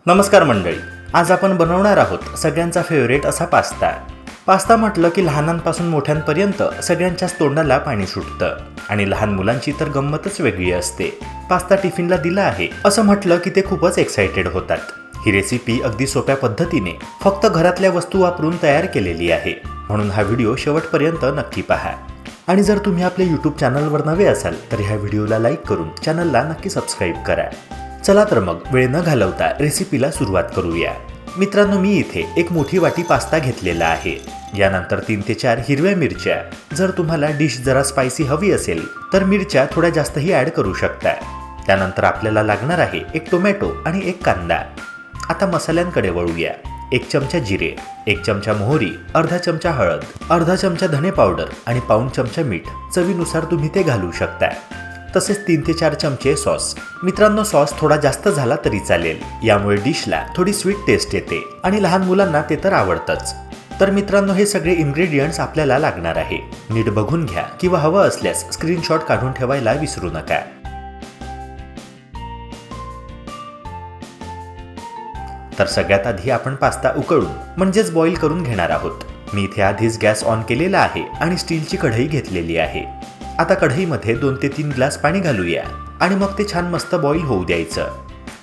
नमस्कार मंडळी, आज आपण बनवणार आहोत सगळ्यांचा फेवरेट असा पास्ता. पास्ता म्हटलं की लहानांपासून मोठ्यांपर्यंत सगळ्यांच्याच तोंडाला पाणी सुटतं आणि लहान मुलांची तर गंमतच वेगळी असते. पास्ता टिफिनला दिला आहे असं म्हटलं की ते खूपच एक्साइटेड होतात. ही रेसिपी अगदी सोप्या पद्धतीने फक्त घरातल्या वस्तू वापरून तयार केलेली आहे, म्हणून हा व्हिडिओ शेवटपर्यंत नक्की पहा. आणि जर तुम्ही आपल्या यूट्यूब चॅनलवर नवे असाल तर ह्या व्हिडिओला लाईक करून चॅनलला नक्की सबस्क्राईब करा. चला तर मग वेळ न घालवता रेसिपीला सुरुवात करूया. मित्रांनो, मी इथे एक मोठी वाटी पास्ता घेतलेला आहे. यानंतर 3 ते 4 हिरव्या मिरच्या. जर तुम्हाला डिश जरा स्पायसी हवी असेल तर मिरच्या थोड्या जास्तही ॲड करू शकता. त्यानंतर आपल्याला लागणार आहे एक टोमॅटो आणि एक कांदा. आता मसाल्यांकडे वळूया. 1 चमचा जिरे, 1 चमचा मोहरी, अर्धा चमचा हळद, अर्धा चमचा धने पावडर आणि पाऊण चमचा मीठ. चवीनुसार तुम्ही ते घालू शकता. तसेच 3 ते 4 चमचे सॉस. मित्रांनो, सॉस थोडा जास्त झाला तरी चालेल, यामुळे डिशला थोडी स्वीट टेस्ट येते आणि लहान मुलांना ते तर आवडतंच. तर मित्रांनो, हे सगळे इन्ग्रेडियंट्स आपल्याला लागणार आहे. नीट बघून घ्या किंवा हवं असल्यास स्क्रीनशॉट काढून ठेवायला विसरू नका. तर सगळ्यात आधी आपण पास्ता उकळून म्हणजेच बॉईल करून घेणार आहोत. मी इथे आधीच गॅस ऑन केलेला आहे आणि स्टीलची कढई घेतलेली आहे. आता कढईमध्ये 2 ते 3 ग्लास पाणी घालूया आणि मग ते छान मस्त बॉईल होऊ द्यायचं.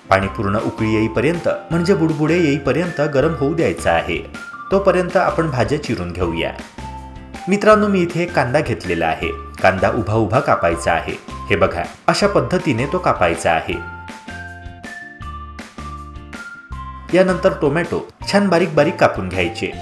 पाणी पूर्ण उकळी येईपर्यंत म्हणजे बुडबुडे येईपर्यंत गरम होऊ द्यायचं आहे. तोपर्यंत आपण भाज्या चिरून घेऊया. मित्रांनो, मी इथे एक कांदा घेतलेला आहे. कांदा उभा उभा कापायचा आहे. हे बघा, अशा पद्धतीने तो कापायचा आहे. यानंतर टोमॅटो छान बारीक बारीक कापून घ्यायचे.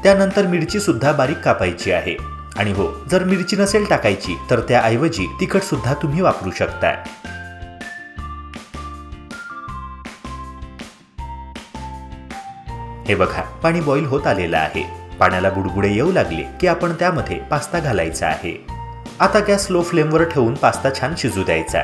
त्यानंतर मिरची सुद्धा बारीक कापायची आहे. आणि हो, जर मिरची नसेल टाकायची तर त्याऐवजी तिखट सुद्धा तुम्ही वापरू शकता. हे बघा, पाणी बॉईल होत आलेलं आहे. पाण्याला बुडबुडे येऊ लागले की आपण त्यामध्ये पास्ता घालायचा आहे. आता गॅस स्लो फ्लेमवर ठेवून पास्ता छान शिजू द्यायचा.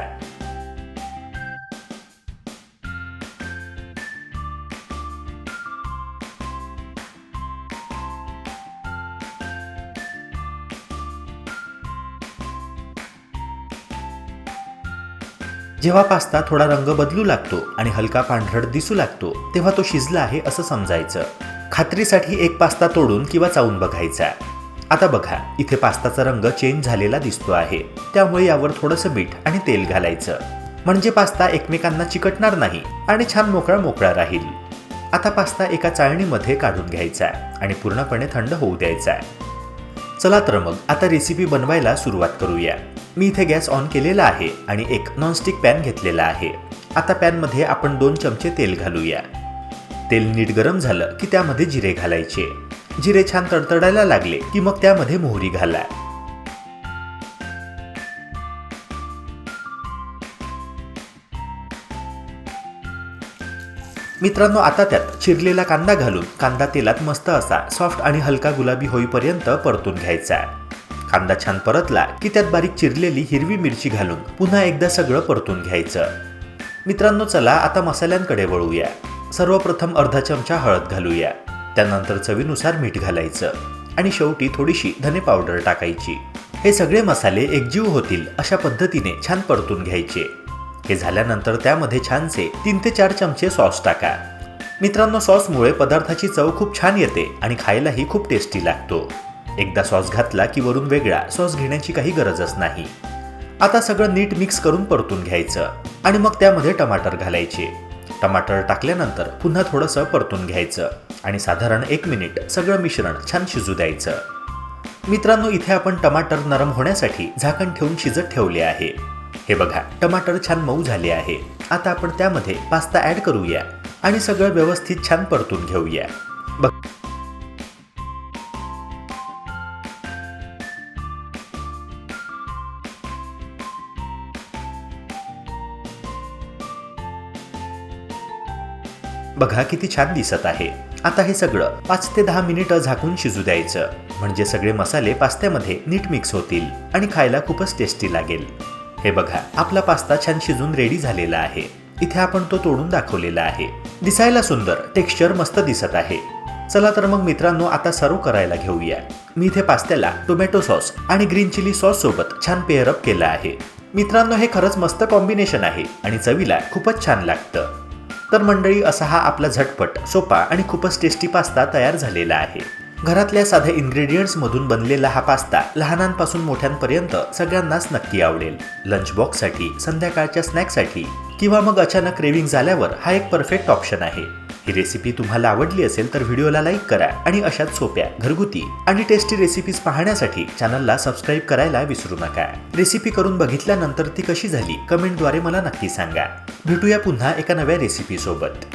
जेव्हा पास्ता थोडा रंग बदलू लागतो आणि हलका पांढरट दिसू लागतो तेव्हा तो शिजला आहे असं समजायचं. खात्रीसाठी एक पास्ता तोडून किंवा चावून बघायचा. आता बघा, इथे पास्ताचा रंग चेंज झालेला दिसतो आहे. त्यामुळे यावर थोडंसं मीठ आणि तेल घालायचं, म्हणजे पास्ता एकमेकांना चिकटणार नाही आणि छान मोकळा मोकळा राहील. आता पास्ता एका चाळणीमध्ये काढून घ्यायचा आणि पूर्णपणे थंड होऊ द्यायचा. चला तर मग आता रेसिपी बनवायला सुरुवात करूया. मी इथे गॅस ऑन केलेला आहे आणि एक नॉनस्टिक पॅन घेतलेला आहे. आता पॅनमध्ये आपण 2 चमचे तेल घालूया. तेल नीट गरम झालं की त्यामध्ये जिरे घालायचे. जिरे छान तडतडायला लागले की मग त्यामध्ये मोहरी घाला. मित्रांनो, आता त्यात चिरलेला कांदा घालून कांदा तेलात मस्त असा सॉफ्ट आणि हलका गुलाबी होईपर्यंत परतून घ्यायचा. कांदा छान परतला की त्यात बारीक चिरलेली हिरवी मिरची घालून पुन्हा एकदा सगळं परतून घ्यायचं. मित्रांनो, चला आता मसाल्यांकडे वळूया. सर्वप्रथम अर्धा चमचा हळद घालूया. त्यानंतर चवीनुसार मीठ घालायचं आणि शेवटी थोडीशी धने पावडर टाकायची. हे सगळे मसाले एकजीव होतील अशा पद्धतीने छान परतून घ्यायचे. हे झाल्यानंतर त्यामध्ये छानसे 3 ते 4 चमचे सॉस टाका. मित्रांनो, सॉसमुळे पदार्थाची चव खूप छान येते आणि खायलाही खूप टेस्टी लागतो. एकदा सॉस घातला की वरून वेगळा सॉस घेण्याची काही गरजच नाही. आता सगळं नीट मिक्स करून परतून घ्यायचं आणि मग त्यामध्ये टमाटर घालायचे. टमाटर टाकल्यानंतर पुन्हा थोडंसं परतून घ्यायचं आणि साधारण 1 मिनिट सगळं मिश्रण छान शिजू द्यायचं. मित्रांनो, इथे आपण टमाटर नरम होण्यासाठी झाकण ठेवून शिजत ठेवले आहे. हे बघा, टमाटर छान मऊ झाले आहे. आता आपण त्यामध्ये पास्ता ॲड करूया आणि सगळं व्यवस्थित छान परतून घेऊया. बघा किती छान दिसत आहे. आता हे सगळं 5 ते 10 मिनिटं झाकून शिजू द्यायचं, म्हणजे सगळे मसाले पास्त्यामध्ये नीट मिक्स होतील आणि खायला खूपच टेस्टी लागेल. हे बघा, आपला पास्ता छान शिजून रेडी झालेला आहे. इथे आपण तो तोडून दाखवलेला आहे. दिसायला सुंदर, टेक्स्चर मस्त दिसत आहे. चला तर मग मित्रांनो, आता सर्व करायला घेऊया. मी इथे पास्त्याला टोमॅटो सॉस आणि ग्रीन चिली सॉस सोबत छान पेअरअप केलं आहे. मित्रांनो, हे खरंच मस्त कॉम्बिनेशन आहे आणि चवीला खूपच छान लागतं. तर मंडळी, असा हा आपला झटपट, सोपा आणि खूपच टेस्टी पास्ता तयार झालेला आहे. घरातल्या साध्या इन्ग्रेडियंट्स मधून बनलेला हा पास्ता लहानांपासून मोठ्यांपर्यंत सगळ्यांनाच नक्की आवडेल. लंच बॉक्ससाठी, संध्याकाळच्या स्नॅक्ससाठी किंवा मग अचानक क्रेविंग झाल्यावर हा एक परफेक्ट ऑप्शन आहे. ही रेसिपी तुम्हाला आवडली असेल तर व्हिडिओला लाईक करा आणि अशाच सोप्या, घरगुती आणि टेस्टी रेसिपीज पाहण्यासाठी चॅनलला सबस्क्राईब करायला विसरू नका. रेसिपी करून बघितल्यानंतर ती कशी झाली कमेंटद्वारे मला नक्की सांगा. भेटूया पुन्हा एका नव्या रेसिपी सोबत.